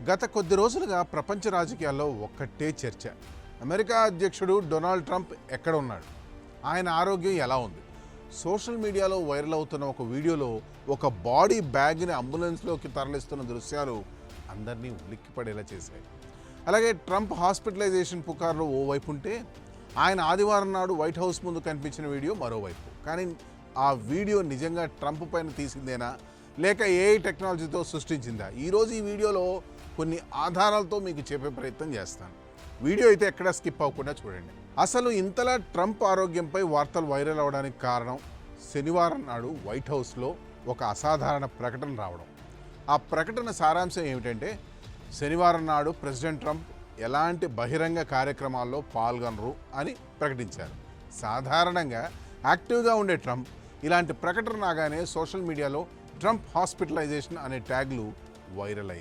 గత కొద్ది రోజులుగా ప్రపంచ రాజకీయాల్లో ఒక్కటే చర్చ. అమెరికా అధ్యక్షుడు డొనాల్డ్ ట్రంప్ ఎక్కడ ఉన్నాడు, ఆయన ఆరోగ్యం ఎలా ఉంది? సోషల్ మీడియాలో వైరల్ అవుతున్న ఒక వీడియోలో ఒక బాడీ బ్యాగ్ని అంబులెన్స్లోకి తరలిస్తున్న దృశ్యాలు అందరినీ ఉలిక్కిపడేలా చేశాయి. అలాగే ట్రంప్ హాస్పిటలైజేషన్ పుకార్లు ఓవైపు ఉంటే, ఆయన ఆదివారం నాడు వైట్ హౌస్ ముందు కనిపించిన వీడియో మరోవైపు. కానీ ఆ వీడియో నిజంగా ట్రంప్ పైన తీసిందేనా, లేక ఏఐ టెక్నాలజీతో సృష్టించిందా? ఈరోజు ఈ వీడియోలో కొన్ని ఆధారాలతో మీకు చెప్పే ప్రయత్నం చేస్తాను. వీడియో అయితే ఎక్కడా స్కిప్ అవ్వకుండా చూడండి. అసలు ఇంతలా ట్రంప్ ఆరోగ్యంపై వార్తలు వైరల్ అవడానికి కారణం, శనివారం నాడు వైట్ హౌస్లో ఒక అసాధారణ ప్రకటన రావడం. ఆ ప్రకటన సారాంశం ఏమిటంటే, శనివారం నాడు ప్రెసిడెంట్ ట్రంప్ ఎలాంటి బహిరంగ కార్యక్రమాల్లో పాల్గొనరు అని ప్రకటించారు. సాధారణంగా యాక్టివ్గా ఉండే ట్రంప్ ఇలాంటి ప్రకటన రాగానే సోషల్ మీడియాలో ట్రంప్ హాస్పిటలైజేషన్ అనే ట్యాగ్లు వైరల్ అయ్యాయి.